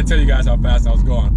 gonna tell you guys how fast I was going.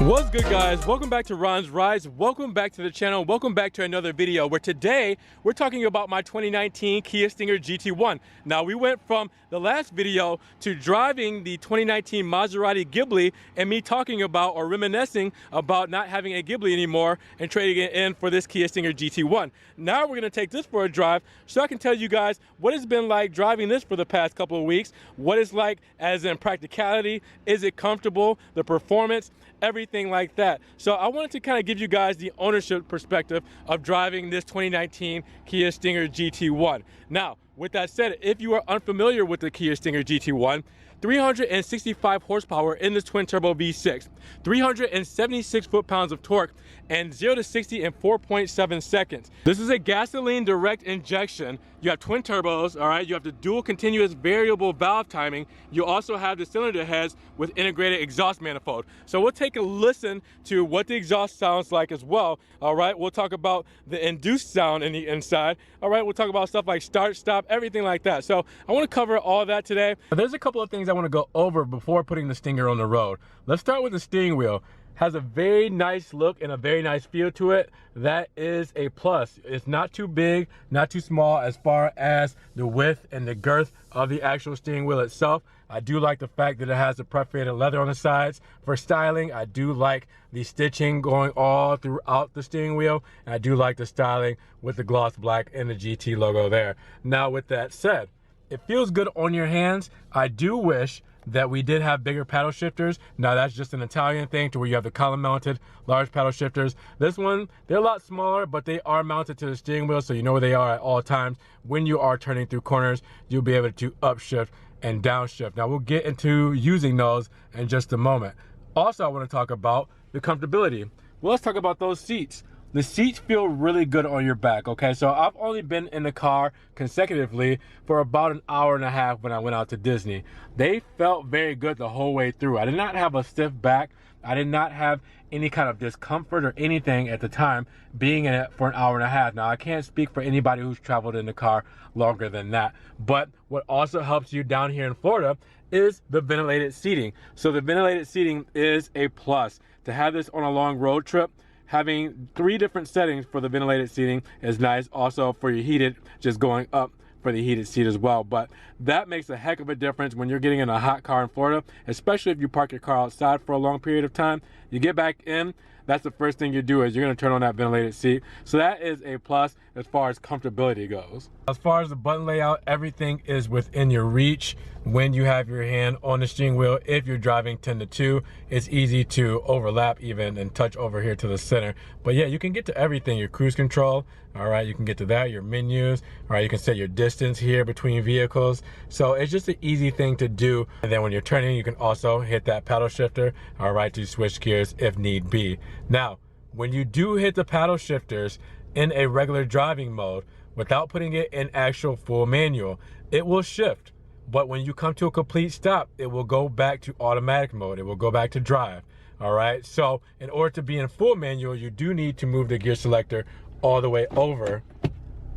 What's good, guys? Welcome back to Ron's Rides. Welcome back to the channel. Welcome back to another video where today we're talking about my 2019 Kia Stinger GT1. Now, we went from the last video to driving the 2019 Maserati Ghibli and me talking about or reminiscing about not having a Ghibli anymore and trading it in for this Kia Stinger GT1. Now we're gonna take this for a drive so I can tell you guys what it's been like driving this for the past couple of weeks, what it's like as in practicality, is it comfortable, the performance, everything like that. So I wanted to kind of give you guys the ownership perspective of driving this 2019 Kia Stinger GT1. Now, with that said, if you are unfamiliar with the Kia Stinger GT1, 365 horsepower in this twin turbo V6, 376 foot-pounds of torque, and 0 to 60 in 4.7 seconds. This is a gasoline direct injection. You have twin turbos, all right? You have the dual continuous variable valve timing. You also have the cylinder heads with integrated exhaust manifold. So we'll take a listen to what the exhaust sounds like as well, all right? We'll talk about the induced sound in the inside, all right? We'll talk about stuff like start, stop, everything like that. So I wanna cover all that today. There's a couple of things I wanna go over before putting the Stinger on the road. Let's start with the steering wheel. Has a very nice look and a very nice feel to it. That is a plus. It's not too big, not too small as far as the width and the girth of the actual steering wheel itself. I do like the fact that it has the perforated leather on the sides. For styling, I do like the stitching going all throughout the steering wheel. And I do like the styling with the gloss black and the GT logo there. Now, with that said, it feels good on your hands. I do wish that we did have bigger paddle shifters. Now, that's just an Italian thing to where you have the column mounted large paddle shifters. This one, they're a lot smaller, but they are mounted to the steering wheel, so you know where they are at all times. When you are turning through corners, you'll be able to upshift and downshift. Now, we'll get into using those in just a moment. Also, I want to talk about the comfortability. Well, let's talk about those seats. The seats feel really good on your back, okay? So I've only been in the car consecutively for about an hour and a half when I went out to Disney. They felt very good the whole way through. I did not have a stiff back. I did not have any kind of discomfort or anything at the time being in it for an hour and a half. Now, I can't speak for anybody who's traveled in the car longer than that. But what also helps you down here in Florida is the ventilated seating. So the ventilated seating is a plus. To have this on a long road trip, having 3 different settings for the ventilated seating is nice. Also for your heated, just going up for the heated seat as well. But that makes a heck of a difference when you're getting in a hot car in Florida, especially if you park your car outside for a long period of time. You get back in, that's the first thing you do is you're gonna turn on that ventilated seat. So that is a plus as far as comfortability goes. As far as the button layout, everything is within your reach when you have your hand on the steering wheel. If you're driving 10 to 2, it's easy to overlap even and touch over here to the center. But yeah, you can get to everything, your cruise control, all right, you can get to that, your menus, all right, you can set your distance here between vehicles. So it's just an easy thing to do. And then when you're turning, you can also hit that paddle shifter, all right, to switch gears if need be. Now, when you do hit the paddle shifters in a regular driving mode, without putting it in actual full manual, it will shift. But when you come to a complete stop, it will go back to automatic mode. It will go back to drive, all right? So in order to be in full manual, you do need to move the gear selector all the way over,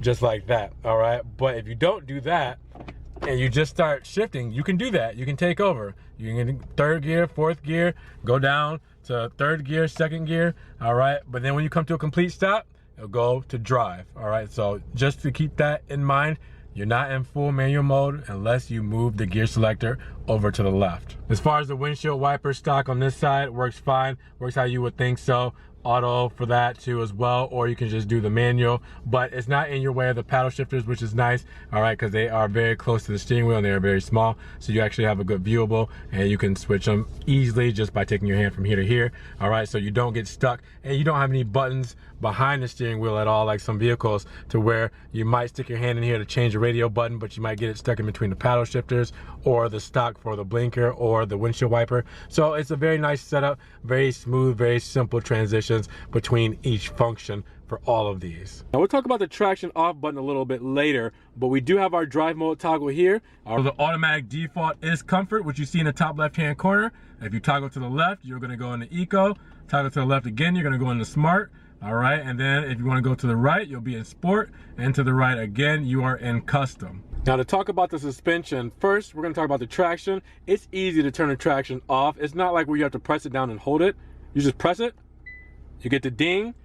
just like that, all right? But if you don't do that, and you just start shifting, you can do that. You can take over. You can get 3rd gear, 4th gear, go down to 3rd gear, 2nd gear, all right? But then when you come to a complete stop, it'll go to drive, all right? So just to keep that in mind, you're not in full manual mode unless you move the gear selector over to the left. As far as the windshield wiper stock on this side, works fine, works how you would think so. Auto for that too as well, or you can just do the manual, but it's not in your way of the paddle shifters, which is nice, all right, because they are very close to the steering wheel and they are very small, so you actually have a good viewable and you can switch them easily just by taking your hand from here to here, all right, so you don't get stuck and you don't have any buttons behind the steering wheel at all like some vehicles to where you might stick your hand in here to change the radio button, but you might get it stuck in between the paddle shifters or the stock for the blinker or the windshield wiper. So it's a very nice setup, very smooth, very simple transition. transitions between each function for all of these. Now we'll talk about the traction off button a little bit later, but we do have our drive mode toggle here. The automatic default is comfort, which you see in the top left hand corner. If you toggle to the left, you're going to go into eco. Toggle to the left again, you're going to go into smart. All right, and then if you want to go to the right, you'll be in sport, and to the right again, you are in custom. Now to talk about the suspension, first we're going to talk about the traction. It's easy to turn the traction off. It's not like where you have to press it down and hold it. You just press it, you get the ding,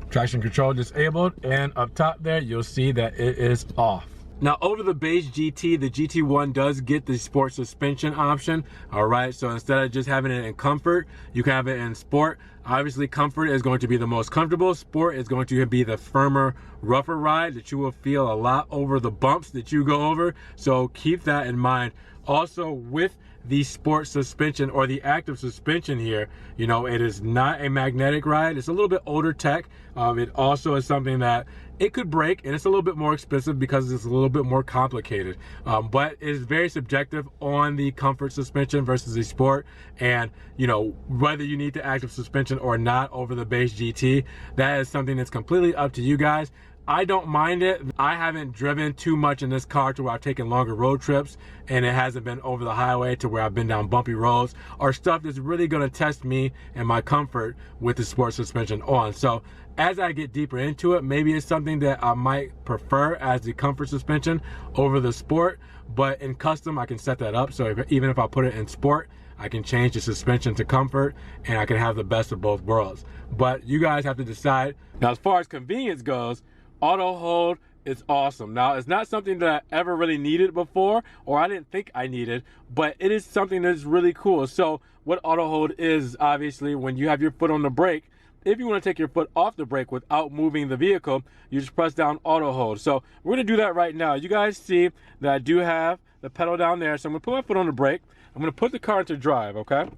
traction control disabled, and up top there you'll see that it is off. Now over the base GT, the GT1 does get the sport suspension option. All right, so instead of just having it in comfort, you can have it in sport. Obviously comfort is going to be the most comfortable. Sport is going to be the firmer, rougher ride that you will feel a lot over the bumps that you go over. So keep that in mind. Also with the sport suspension or the active suspension here, you know, it is not a magnetic ride. It's a little bit older tech. It also is something that it could break, and it's a little bit more expensive because it's a little bit more complicated. But it's very subjective on the comfort suspension versus the sport, and you know, whether you need the active suspension or not over the base GT, that is something that's completely up to you guys. I don't mind it. I haven't driven too much in this car to where I've taken longer road trips, and it hasn't been over the highway to where I've been down bumpy roads or stuff that's really going to test me and my comfort with the sport suspension on. So as I get deeper into it, maybe it's something that I might prefer as the comfort suspension over the sport, but in custom I can set that up. So even if I put it in sport, I can change the suspension to comfort, and I can have the best of both worlds. But you guys have to decide. Now as far as convenience goes, auto hold is awesome. Now it's not something that I ever really needed before, or I didn't think I needed, but it is something that's really cool. So what auto hold is, obviously when you have your foot on the brake, if you want to take your foot off the brake without moving the vehicle, you just press down auto hold. So we're going to do that right now. You guys see that I do have the pedal down there, so I'm going to put my foot on the brake. I'm going to put the car into drive, okay?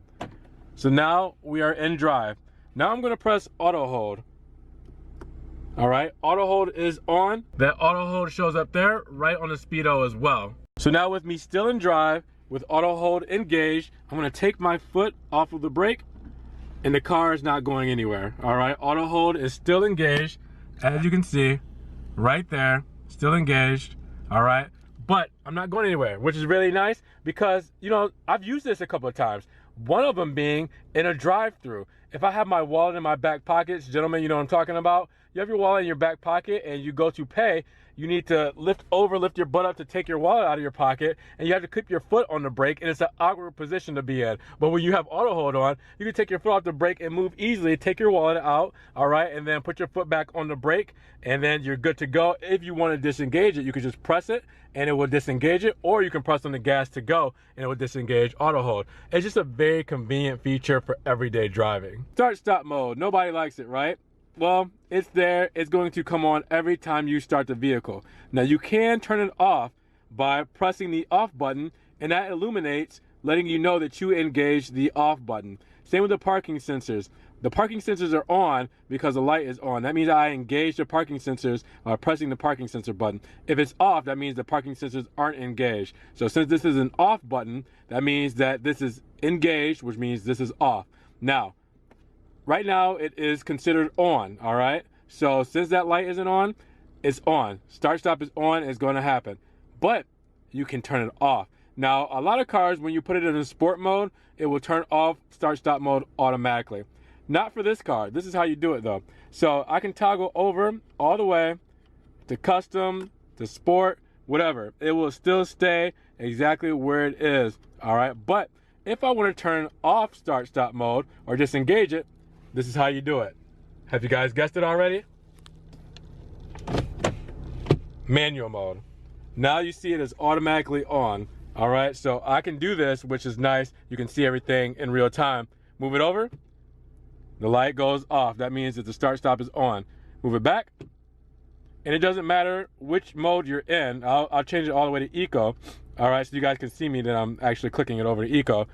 So now we are in drive. Now I'm going to press auto hold. All right, auto hold is on. That auto hold shows up there right on the speedo as well. So now with me still in drive, with auto hold engaged, I'm gonna take my foot off of the brake, and the car is not going anywhere. All right, auto hold is still engaged, as you can see, right there, still engaged. All right, but I'm not going anywhere, which is really nice because, you know, I've used this a couple of times. One of them being in a drive-through. If I have my wallet in my back pockets, gentlemen, you know what I'm talking about. You have your wallet in your back pocket and you go to pay, you need to lift your butt up to take your wallet out of your pocket, and you have to keep your foot on the brake, and it's an awkward position to be in. But when you have auto hold on, you can take your foot off the brake and move easily, take your wallet out, all right, and then put your foot back on the brake, and then you're good to go. If you want to disengage it, you can just press it and it will disengage it, or you can press on the gas to go and it will disengage auto hold. It's just a very convenient feature for everyday driving. Start stop mode, nobody likes it, right? Well, it's there. It's going to come on every time you start the vehicle. Now you can turn it off by pressing the off button, and that illuminates, letting you know that you engaged the off button. Same with the parking sensors. The parking sensors are on because the light is on. That means I engage the parking sensors by pressing the parking sensor button. If it's off, that means the parking sensors aren't engaged. So since this is an off button, that means that this is engaged, which means this is off. Now, right now it is considered on, all right? So since that light isn't on, it's on. Start stop is on, it's going to happen. But you can turn it off. Now, a lot of cars, when you put it in sport mode, it will turn off start stop mode automatically. Not for this car. This is how you do it though. So I can toggle over all the way to custom, to sport, whatever. It will still stay exactly where it is, all right? But if I want to turn off start stop mode or disengage it, this is how you do it. Have you guys guessed it already? Manual mode. Now you see it is automatically on. All right, so I can do this, which is nice. You can see everything in real time. Move it over, the light goes off. That means that the start stop is on. Move it back, and it doesn't matter which mode you're in. I'll change it all the way to eco. All right, so you guys can see me that I'm actually clicking it over to eco.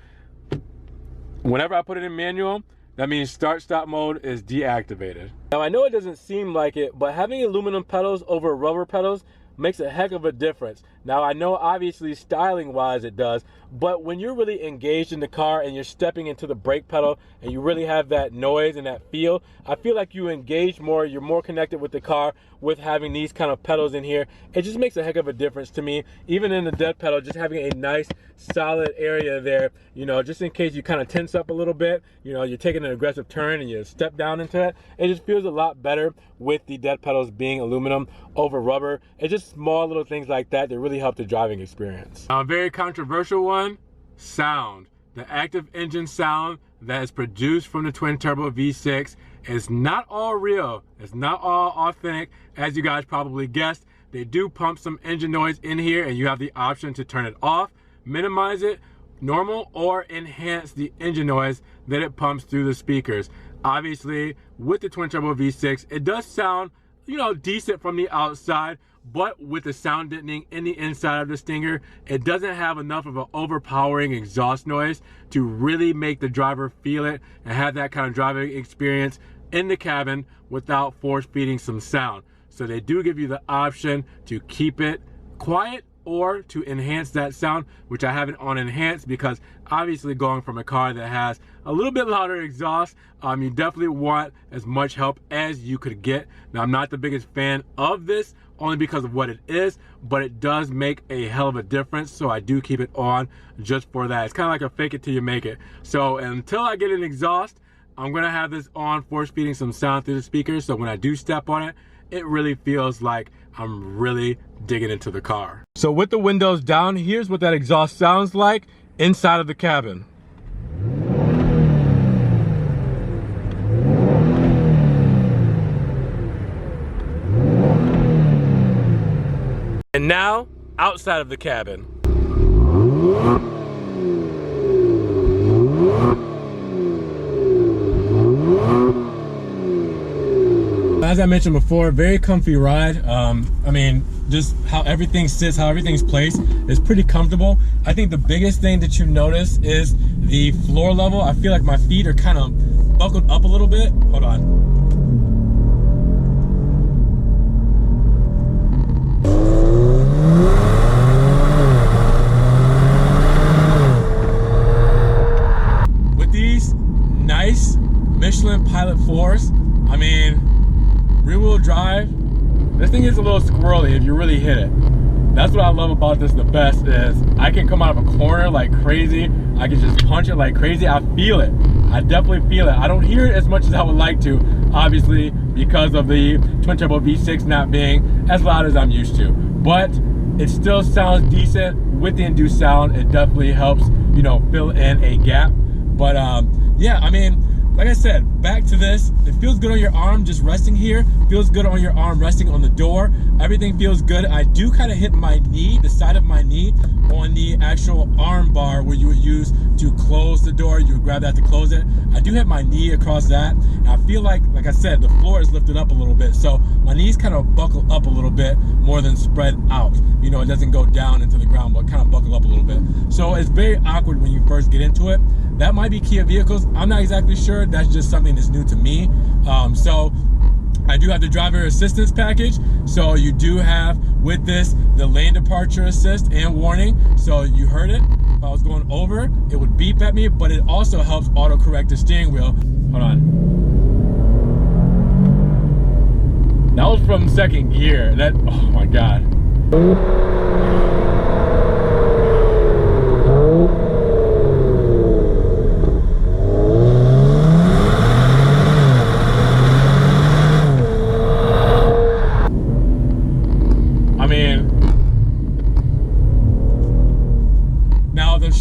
Whenever I put it in manual, that means start stop mode is deactivated. Now I know it doesn't seem like it, but having aluminum pedals over rubber pedals makes a heck of a difference. Now I know obviously styling wise it does, but when you're really engaged in the car and you're stepping into the brake pedal and you really have that noise and that feel, I feel like you engage more, you're more connected with the car with having these kind of pedals in here. It just makes a heck of a difference to me. Even in the dead pedal, just having a nice solid area there, you know, just in case you kind of tense up a little bit, you know, you're taking an aggressive turn and you step down into it, it just feels a lot better with the dead pedals being aluminum over rubber. It's just small little things like that that really help the driving experience. Now, a very controversial one, sound. The active engine sound that is produced from the twin turbo V6 is not all real. It's not all authentic, as you guys probably guessed. They do pump some engine noise in here, and you have the option to turn it off, minimize it, normal, or enhance the engine noise that it pumps through the speakers. Obviously, with the twin turbo V6, it does sound, you know, decent from the outside, but with the sound deadening in the inside of the Stinger, it doesn't have enough of an overpowering exhaust noise to really make the driver feel it and have that kind of driving experience in the cabin without force feeding some sound. So they do give you the option to keep it quiet or to enhance that sound, which I have it on enhance because obviously going from a car that has a little bit louder exhaust, you definitely want as much help as you could get. Now, I'm not the biggest fan of this only because of what it is, but it does make a hell of a difference, so I do keep it on just for that. It's kind of like a fake it till you make it. So until I get an exhaust, I'm gonna have this on, force feeding some sound through the speakers, so when I do step on it, it really feels like I'm really digging into the car. So with the windows down, here's what that exhaust sounds like inside of the cabin. And now, outside of the cabin. As I mentioned before, very comfy ride. I mean, just how everything sits, how everything's placed is pretty comfortable. I think the biggest thing that you notice is the floor level. I feel like my feet are kind of buckled up a little bit. Hold on. With these nice Michelin Pilot 4s, I mean, rear wheel drive, this thing is a little squirrely if you really hit it. That's what I love about this the best is I can come out of a corner like crazy. I can just punch it like crazy. I feel it. I definitely feel it. I don't hear it as much as I would like to, obviously, because of the twin turbo V6 not being as loud as I'm used to. But it still sounds decent with the induced sound. It definitely helps, you know, fill in a gap. But yeah, I mean, like I said, back to this, it feels good on your arm just resting here, feels good on your arm resting on the door, everything feels good. I do kind of hit my knee, the side of my knee, on the actual arm bar where you would use to close the door, you would grab that to close it. I do hit my knee across that, and I feel like I said, the floor is lifted up a little bit, so my knees kind of buckle up a little bit more than spread out. You know, it doesn't go down into the ground, but kind of buckle up a little bit. So it's very awkward when you first get into it. That might be Kia vehicles, I'm not exactly sure. That's just something that's new to me. So I do have the driver assistance package. So you do have with this the lane departure assist and warning. So you heard it. If I was going over, it would beep at me, but it also helps auto correct the steering wheel. Hold on. That was from second gear. That, oh my God.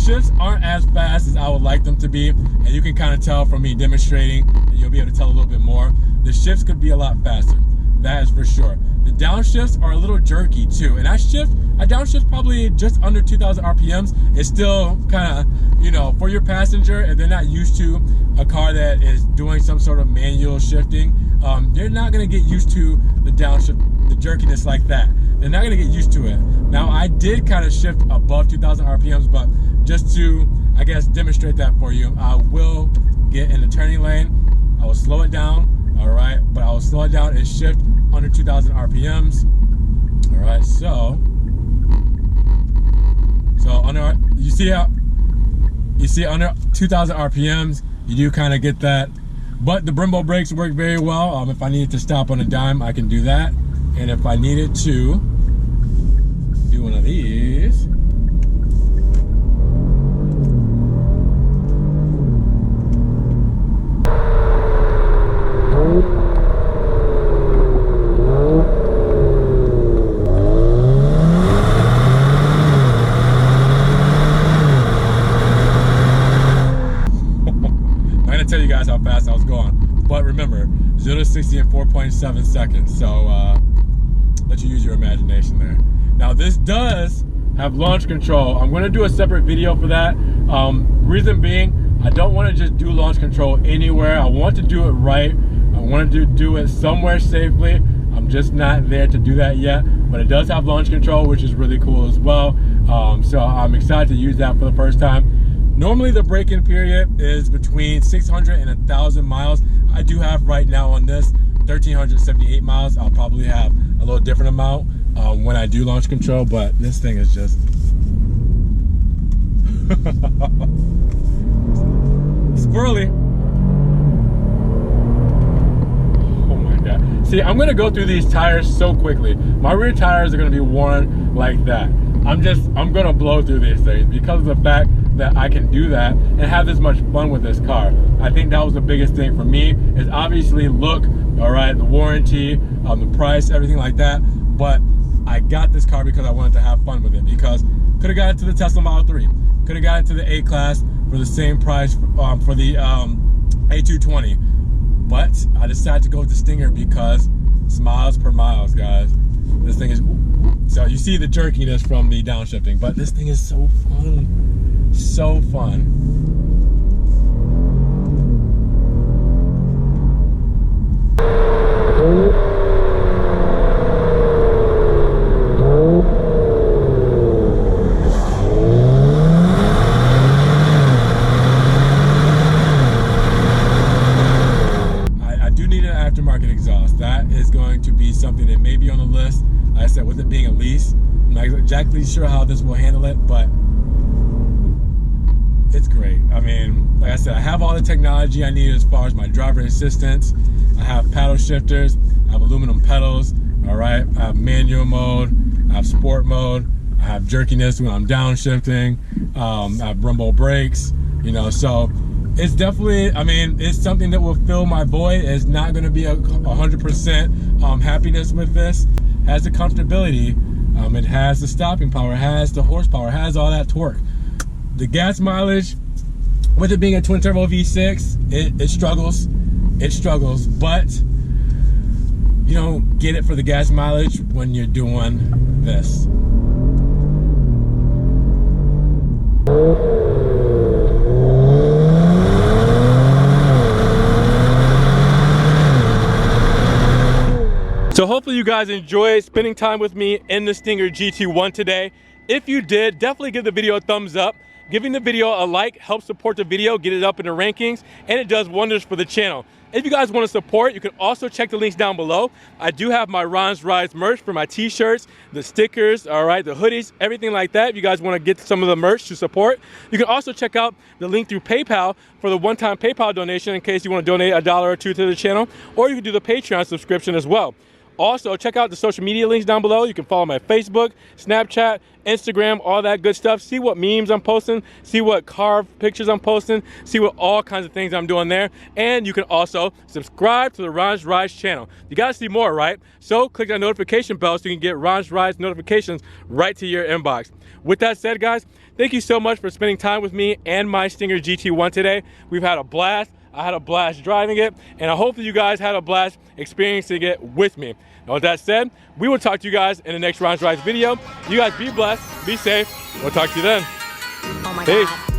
Shifts aren't as fast as I would like them to be, and you can kind of tell from me demonstrating, and you'll be able to tell a little bit more. The shifts could be a lot faster, that is for sure. The downshifts are a little jerky too, and I downshift probably just under 2,000 RPMs. It's still kind of, you know, for your passenger, if they're not used to a car that is doing some sort of manual shifting, they're not going to get used to the downshift, the jerkiness like that. They're not going to get used to it. Now, I did kind of shift above 2,000 RPMs, but just to, I guess, demonstrate that for you, I will get in the turning lane. I will slow it down, all right? But I will slow it down and shift under 2,000 RPMs. All right, so So under, you see under 2,000 RPMs, you do kind of get that. But the Brembo brakes work very well. If I needed to stop on a dime, I can do that. And if I needed to do one of these, tell you guys how fast I was going, but remember, 0 to 60 in 4.7 seconds, so let you use your imagination there. Now this does have launch control. I'm going to do a separate video for that. Reason being, I don't want to just do launch control anywhere. I want to do it right. I want to do it somewhere safely. I'm just not there to do that yet, but it does have launch control, which is really cool as well. So I'm excited to use that for the first time. Normally the break-in period is between 600 and 1,000 miles. I do have right now on this 1,378 miles. I'll probably have a little different amount when I do launch control, but this thing is just squirrely. Oh my God. See, I'm gonna go through these tires so quickly. My rear tires are gonna be worn like that. I'm gonna blow through these things because of the fact that I can do that and have this much fun with this car. I think that was the biggest thing for me, is obviously look, all right, the warranty, the price, everything like that. But I got this car because I wanted to have fun with it, because could have got it to the Tesla Model 3, could have got it to the A-Class for the same price for the A220. But I decided to go with the Stinger because it's miles per miles, guys. This thing is, so you see the jerkiness from the downshifting, but this thing is so fun. So fun. I do need an aftermarket exhaust. That is going to be something that may be on the list. Like I said, with it being a lease, I'm not exactly sure how this will handle it, but it's great. I mean, like I said, I have all the technology I need as far as my driver assistance. I have paddle shifters, I have aluminum pedals, all right? I have manual mode, I have sport mode, I have jerkiness when I'm downshifting, I have Brembo brakes, you know, so it's definitely, I mean, it's something that will fill my void. It's not gonna be 100% happiness with this. It has the comfortability, it has the stopping power, it has the horsepower, it has all that torque. The gas mileage, with it being a twin turbo V6, it struggles, but you don't get it for the gas mileage when you're doing this. So hopefully you guys enjoyed spending time with me in the Stinger GT1 today. If you did, definitely give the video a thumbs up. Giving the video a like helps support the video, get it up in the rankings, and it does wonders for the channel. If you guys want to support, you can also check the links down below. I do have my Ron's Rides merch for my t-shirts, the stickers, all right, the hoodies, everything like that. If you guys want to get some of the merch to support, you can also check out the link through PayPal for the one-time PayPal donation in case you want to donate $1 or $2 to the channel, or you can do the Patreon subscription as well. Also, check out the social media links down below. You can follow my Facebook, Snapchat, Instagram, all that good stuff. See what memes I'm posting, see what car pictures I'm posting, see what all kinds of things I'm doing there. And you can also subscribe to the Ron's Rides channel. You gotta see more, right? So click that notification bell so you can get Ron's Rides notifications right to your inbox. With that said, guys, thank you so much for spending time with me and my Stinger GT1 today. We've had a blast. I had a blast driving it, and I hope that you guys had a blast experiencing it with me. Now, with that said, we will talk to you guys in the next Ron's Rides video. You guys be blessed, be safe. We'll talk to you then. Oh my Peace. God.